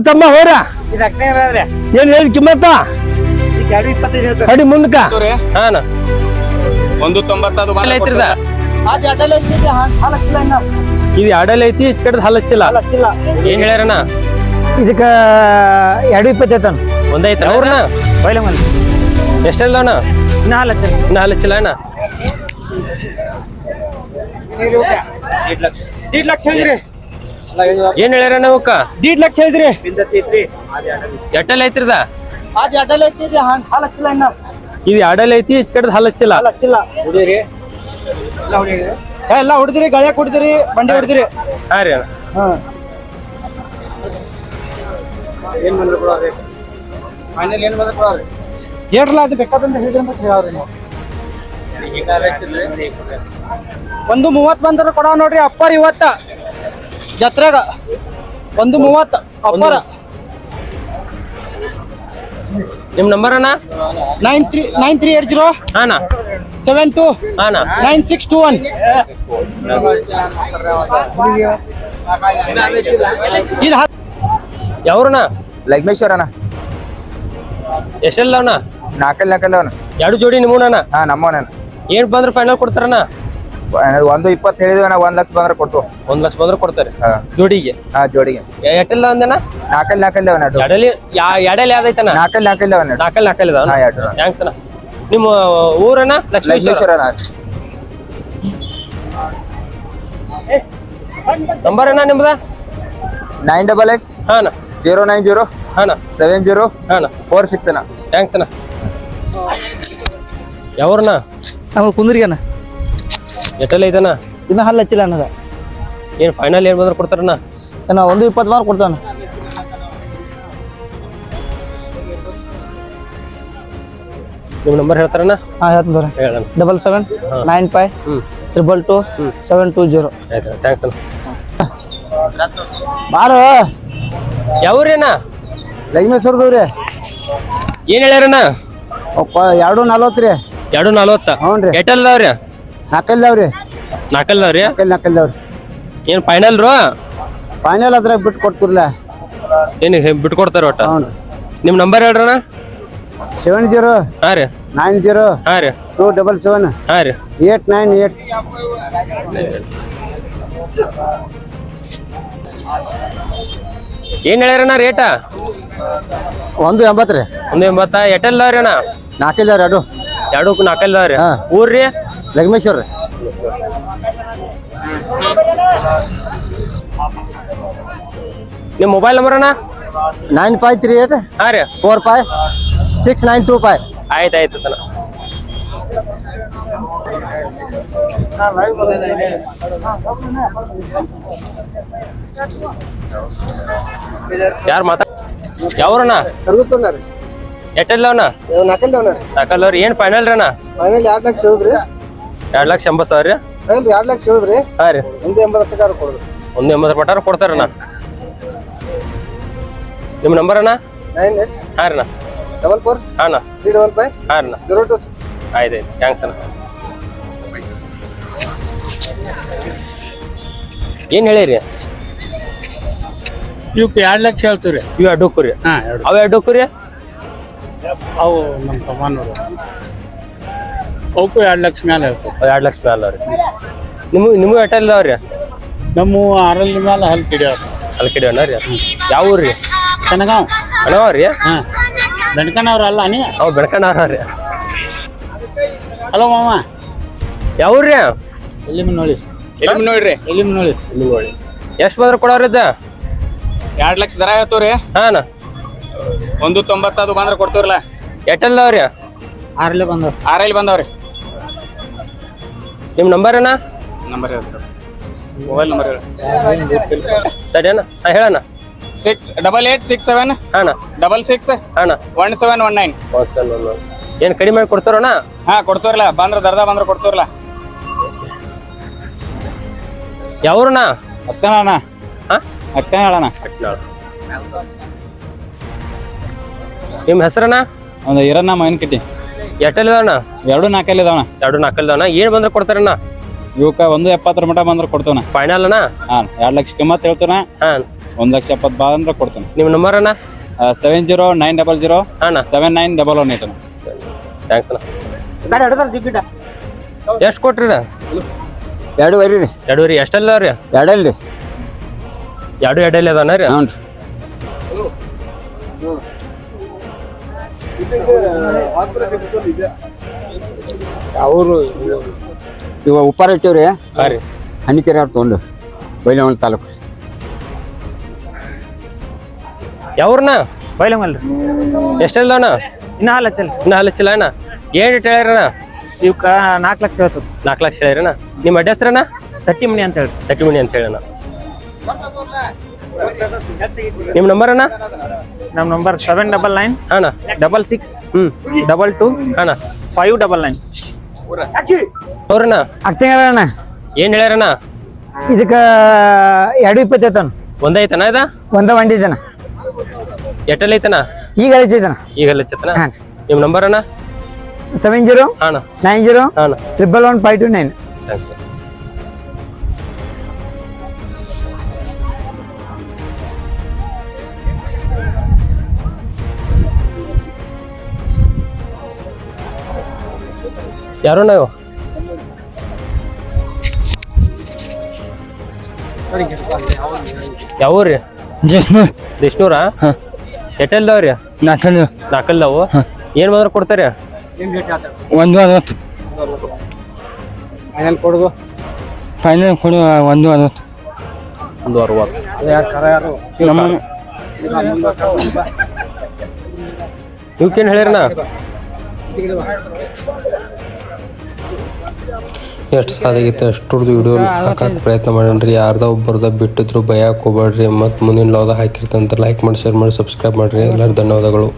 ತಮ್ಮ ಹೋರ ಏನ್ ಹೇಳಿ ಕಿಮ್ಮತ್ತ ಅಡಿ ಮುಂದಕ್ಕ ಹಾನ 190 ಐತ್ರಿದ ಇದು ಅಡಲ್ ಐತಿ ಈಚ ಕಡೆ ಹಲಚ್ಚಿಲ್ಲ ಏನ್ ಹೇಳ್ಯಾರಣ್ಣ ಇದಕ್ಕ 220 ಒಂದ್ ಐತ್ರ ಅವ್ರಣ್ಣ ಬೈಲ ಮಂದಿ ಎಷ್ಟೆಲ್ಲಣ್ಣ ಇನ್ನ ಹಲಚ್ಚಿಲ್ಲ ಅಣ್ಣ 1.5 ಲಕ್ಷ ಐತ್ರಿ ಏನ್ ಹೇಳ್ಯಾರಣ್ಣ ಅವಕ್ಕ 1.5 ಲಕ್ಷ ಐತ್ರಿ ಎಟ್ಟಲ್ ಐತ್ರಿದ ಆಜ್ ಅಡಲ್ ಐತಿ ಹಲಚ್ಚಿಲ್ಲ ಇನ್ನ ಇದು ಅಡಲ್ ಐತಿ ಈಚ ಕಡೆ ಹಲಚ್ಚಿಲ್ಲ ಹಲಚ್ಚಿಲ್ಲ ಹುಡುಗ್ರಿ ಎಲ್ಲ ಹೊಡಿದ್ರಿ ಗಾಳಿಯಾಗ ಹೊಡಿದ್ರಿ ಬಂಡಿ ಹೊಡಿದ್ರಿ ಹಾ ರೀ ಅಣ್ಣ ಹಾ ಏನ್ ಬಂದ್ರೆ ಕೊಡೋರಿ ಫೈನಲ್ ಏನ್ ಬಂದ್ರೆ ಕೊಡೋರಿ ಏಡ್ರಲ್ಲ ಅದು ಬೇಕಾದಂತ ಹೇಳ್ರಿ ಅಂತ ಹೇಳವ್ರಿ ನಾವು 1.30 ಬಂದ್ರ ಕೊಡವ ನೋಡ್ರಿ ಅಪ್ಪರ್ ಇವತ್ತ ಜತ್ರಾಗ 1.30 ಅಪ್ಪರ ನಿಮ್ ನಂಬರ್ ಅಣ್ಣ 9380 ಹಾನ 72 ಹಾನ 9621 ಇದು ಯಾವ್ರಣ್ಣ ಲಗ್ಮೇಶ್ವರನ ಎಷ್ಟೆಲ್ಲವಣ್ಣ ನಾಲ್ಕಲ್ಲವನ ಎರಡು ಜೋಡಿ ನಿಮ್ಮಣ್ಣ ಹಾ ನಮ್ಮವನ ಏನ್ ಬಂದ್ರೆ ಫೈನಲ್ ಕೊಡ್ತಾರಣ್ಣ 1.20 ಹೇಳಿದ್ವಿ 1 ಲಕ್ಷ ಬಂದ್ರೆ ಕೊಟ್ಟು 1 ಲಕ್ಷ ಬಂದ್ರೆ ಕೊಡ್ತಾರೆ ಹಾ ಜೋಡಿಗೆ ಹಾ ಜೋಡಿಗೆ ಎಟ್ಟೆಲ್ಲ ಅಂದಣ್ಣ ನಾಲ್ಕಲ್ಲವನ ಎಡಲಿ ಎಡಲಿ ಯಾವ್ದೈತಣ್ಣ ನಾಲ್ಕಲ್ಲವನ ನಾಲ್ಕಲ್ಲಿ ಇದಾವ ಹಾ ಎರಡು ಥ್ಯಾಂಕ್ಸ್ ಅಣ್ಣ ನಿಮ್ಮ ಊರಣ್ಣ ಲಕ್ಷ್ಮೇಶ್ವರ ಲಗ್ಮೇಶ್ವರನ ನಂಬರ್ ಅಣ್ಣ ನಿಮ್ದ 988 ಹಾನ 090 ಹಾನ 70 ಹಾನ 46 ಅಣ್ಣ ಥ್ಯಾಂಕ್ಸ್ ಅಣ್ಣ ಯಾವ್ರಣ್ಣ ನಮ್ಮ ಕುಂದ್ರಿಗನ ಎಟ್ಟೆಲ್ಲ ಐತಣ್ಣ ಇನ್ನ ಹಲ್ಲಚ್ಚಿಲ್ಲ ಅನ್ನದ ಏನ್ ಫೈನಲ್ ಏನ್ ಬಂದ್ರೆ ಕೊಡ್ತಾರಣ್ಣ ಏನ 1.20 ಮಾರ್ ಕೊಡ್ತಾನ ನಿಮ್ ನಂಬರ್ ಹೇಳ್ತಾರಣ್ಣ ಹಾ ಹೇಳ್ತೀನಿ ಹೇಳಣ್ಣ 77 95 222 720 ಆಯ್ತು ಥ್ಯಾಂಕ್ಸ್ ಅಣ್ಣ ಬಾರು ಯಾವ್ರೇನ ಲಗ್ಮೇಶ್ವರದವ್ರಿ ಏನ್ ಹೇಳ್ಯಾರಣ್ಣ 2.40 ರೀ 2.40 ಹ್ಞೂನ್ರಿ. ಎಟ್ಟಲ್ದಾವ್ರಿ ನಾಲ್ಕಲ್ದಾವ್ರಿ ನಾಲ್ಕಲ್ದಾವ್ರಿ ನಾಲ್ಕಲ್ದಾವ್ರಿ ಏನ್ ಫೈನಲ್ ರು ಫೈನಲ್ ಅದ್ರಾಗ ಬಿಟ್ಟು ಕೊಡ್ತಿರ್ಲ ಏನ್ ಬಿಟ್ಕೊಡ್ತಾರ ಒಟ್ಟ ಹ್ಞೂ ನಿಮ್ ನಂಬರ್ ಹೇಳ್ರಣ್ಣ 70 ಹಾ ರೀ 90 ಹಾ ರೀ 277 ಹಾ ರೀ 898 ಏನ್ ಹೇಳ್ಯಾರಣ್ಣ ರೇಟ 1.80 ರೀ 1.80 ಎಟ್ಟಲ್ದಾವ್ರಿ ಅಣ್ಣ ನಾಲ್ಕಲ್ದಾವ್ರಿ ಎರಡು ನಾಲ್ಕಲ್ದಾವ್ರಿ ಹಾ. ಊರ್ರಿ ಲಗ್ಮೇಶ್ವರ ರೀ ನಿಮ್ ಮೊಬೈಲ್ ನಂಬರ್ ಅಣ್ಣ 9538 ಹಾ ರೀ 45 6925 ಆಯ್ತು ಆಯ್ತು ತನ ಯಾರು ಮಾತಾ ಯಾವ್ರಣ್ಣ ಎಟ್ಟಲ್ಲವಣ್ಣ ನಾಲ್ಕಲ್ದವ್ರಿ ಏನ್ ಫೈನಲ್ ರೀ ಅಣ್ಣ ಫೈನಲ್ 2 ಲಕ್ಷ ಹೇಳಿದ್ರಿ 2,80,000 ರೀ ಫೈನಲ್ 2 ಲಕ್ಷ ಹೇಳಿದ್ರಿ ಹಾ ರೀ 1.80 ಕೊಡ್ರಿ 1.80 ಪಟಾರ ಕೊಡ್ತಾರಣ್ಣ ನಿಮ್ಮ ನಂಬರ್ ಅಣ್ಣ 98 ಹಾ ರೀ ಅಣ್ಣ 44 ಹಾ ಅಣ್ಣ 355 ಹಾ ರೀ ಅಣ್ಣ 026 ಆಯ್ತು ಥ್ಯಾಂಕ್ಸ್ ಅಣ್ಣ ಏನ್ ಹೇಳಿರಿ ಇವಕ್ಕೆ 2 ಲಕ್ಷ ಹೇಳ್ತೀವಿ ರೀ. ಇವು ಅಡ್ಡಕ್ಕೂ ರೀ ಹಾಂ ಎರಡು ಅವು ಅಡ್ಡಕ್ಕೂ ರೀ ಅವು ನಮ್ಮ ತಮ್ಮನವರು ಅವಕ್ಕೂ 2 ಲಕ್ಷ ಮೇಲೆ ಹೇಳ್ತೀವಿ. 2 ಲಕ್ಷ ಮೇಲೆ ಅವ್ರಿ ನಿಮಗೂ ಎಟ್ಟಲ್ಲ ಅವ್ರಿ ನಮ್ಮ 6 ಮೇಲೆ ಹಲ್ ಕಿಡಿಯೋರು ಅಲ್ಲಿ ಕಡೆ ಅಣ್ಣ ರೀ ಯಾವ ಊರ್ರಿ ಕನಗಾಂವ್ ಅಣ್ಣವ ರೀ ಹಾಂ ದಣ್ಕನವ್ರಲ್ಲ ನೀ ಅವ್ ಬೆಳ್ಕಣ್ಣ ರೀ ಹಲೋ ಮಾಮ ಯಾವ ಊರ್ರಿ ಎಲ್ಲಿ ನೋಡಿ ನೋಡ್ರಿ ಎಲ್ಲಿ ನೋಡಿ ನೋಡಿ ಎಷ್ಟು ಬಂದ್ರೆ ಕೊಡೋರಿ ಇದ 2 ಲಕ್ಷ ದರ ಹೇಳ್ತೀವ್ರಿ ಹಾನ 1.90 ಅದು ಬಂದ್ರೆ ಕೊಡ್ತೀವ್ರಲ್ಲ ಎಟ್ಟಲ್ಲ ಅವ್ರಿ 6 ಬಂದವ್ರಿ 6 ಬಂದವ್ರಿ ನಿಮ್ಮ ನಂಬರ್ ಅಣ್ಣ ನಂಬರ್ ಹೇಳ್ತಾರೆ ಮೊಬೈಲ್ ನಂಬರ್ ಹೇಳಿ ಸರಿ ಅಣ್ಣ ಹಾಂ ಹೇಳಣ್ಣ 6867 ಹಾಂ 66 ಹಾಂ 1719 ಏನು ಕಡಿಮೆ ಮಾಡಿ ಕೊಡ್ತಾರಣ್ಣ ಹಾ ಕೊಡ್ತೀವ್ರಲ್ಲ ಬಂದ್ರೆ ದರ್ದ ಬಂದ್ರೆ ಕೊಡ್ತೀವ್ರಲ್ಲ ಯಾವ್ರಣ್ಣ ಅಕ್ಕನ ಹಾಂ ಅಕ್ಕನ ಹೇಳಣ್ಣ ನಿಮ್ಮ ಹೆಸರಣ್ಣ ಒಂದು ಇರಣ್ಣ ಮೈನ್ ಕಿಟ್ಟಿ ಎಟ್ಟಲ್ಲಿದಾವಣ್ಣ 2 4 ಇದಾವಣ 2 4 ಏನು ಬಂದ್ರೆ ಕೊಡ್ತಾರಣ್ಣ ಇವಕ್ಕ 1.70 ಮಟ ಬಂದ್ರೆ ಕೊಡ್ತೇವಣ್ಣ ಫೈನಲ್ ಅಣ್ಣ ಹಾ 2 ಲಕ್ಷ ಕಿಮ್ಮತ್ ಹೇಳ್ತೇವಣ್ಣ ಹಾಂ 1,70,000 ಬಾ ಅಂದ್ರೆ ಕೊಡ್ತೇನೆ. ನಿಮ್ಮ ನಂಬರ್ ಅಣ್ಣ? 70,900 ಅಣ್ಣ 7911 ಐತಣ್ಣ. ಥ್ಯಾಂಕ್ಸ್ ಅಣ್ಣ. ಎಷ್ಟು ಕೊಟ್ರಿ ಅಣ್ಣ? 2.5 ರೀ. 2.5 ಎಷ್ಟಲ್ಲ ರೀ? 2 ರೀ. 2 ಎಡೆಯಲ್ಲಿ ಅದಾನ ರೀ? ಹ್ಞೂ ರೀ. ಅವರು ಇವ ಉಪ್ಪಾರ ಇಟ್ಟಿವ್ರಿ. ಹಾಂ ರೀ. ಹಣ್ಣಿಕೆರೆ ಅವ್ರು ತೊಗೊಂಡು ಬೈಲಹೊಂಗಲ ತಾಲೂಕು. ಯಾವ್ರಣ್ಣ? ಬೈಲಂಗಲ್ ಎಷ್ಟಲ್ಲ ಅಣ್ಣ? ಇನ್ನ ಹಾಲು ಹಚ್ಚಲ್. ಇನ್ನು ಹಲಚಿಲ್ಲ ಅಣ್ಣ. ಏನು ರೇಟ್ ಹೇಳ್ಯಾರಣ್ಣ? ಇವಕ್ಕ 4 ಲಕ್ಷ ಹೇಳ್ತದ. 4 ಲಕ್ಷ ಹೇಳ್ಯಾರಣ್ಣ. ನಿಮ್ಮ ಅಡ್ಡ ಹೆಸ್ರಣ್ಣ? ತಟ್ಟಿ ಮನಿ ಅಂತ ಹೇಳಿ. ತಟ್ಟಿಮಣಿ ಅಂತ ಹೇಳಣ್ಣ. ನಿಮ್ಮ ನಂಬರ್ ಅಣ್ಣ? ನಮ್ಮ ನಂಬರ್ 799 ಅಣ್ಣ 66 ಹ್ಞೂ 22 ಅಣ್ಣ 599. ಅವ್ರಣ್ಣ ಅಣ್ಣ ಏನು ಹೇಳ್ಯಾರಣ್ಣ? ಇದಕ್ಕೆ 2.20 ಐತನ. ಒಂದೈತನ ಇದ? ಒಂದ ವಂಡಿ ಇದನ. ಎಟ್ಟಲ್ಲಿ ಐತನ? ಈಗ ಹಚ್ಚಿದನ. ಈಗ ಹಚ್ಚತನ? ಹಾಂ. ನಿಮ್ಮ ನಂಬರ್ ಅಣ್ಣ? 70 ಅಣ್ಣ 90 ಅಣ್ಣ 111 529. ಥ್ಯಾಂಕ್ಸ್. ಯಾರು ನಾವು? ಯಾವ ರೀ? ದೇಶ್ನೂರ? ಎಟ್ಟಲ್ದಾವ್ರಿ? 4 ಏನ್ ಮಾತ್ರ ಕೊಡ್ತಾರೆ? 1.60. ಫೈನಲ್ ಕೊಡುದು. ಫೈನಲ್ ಕೊಡು 1.60. 1.60. ನಮ್ಮ ಇವಕ್ಕೇನು ಹೇಳ್ಯಾರಣ್ಣ? ಎಷ್ಟು ಸಾಧಾಗಿತ್ತು ಅಷ್ಟೊಂದು ವಿಡಿಯೋ ಹಾಕಕ್ಕೆ ಪ್ರಯತ್ನ ಮಾಡೋಣ್ರಿ. ಯಾರ್ದ ಒಬ್ಬರದ ಬಿಟ್ಟಿದ್ರು ಭಯಕ್ಕೆ ಹೋಗ್ಬೇಡ್ರಿ. ಮತ್ತು ಮುಂದಿನ ಲಾವ್ದಾಗ ಹಾಕಿರ್ತಂತ ಲೈಕ್ ಮಾಡಿ, ಶೇರ್ ಮಾಡಿ, ಸಬ್ಸ್ಕ್ರೈಬ್ ಮಾಡಿರಿ. ಎಲ್ಲರೂ ಧನ್ಯವಾದಗಳು.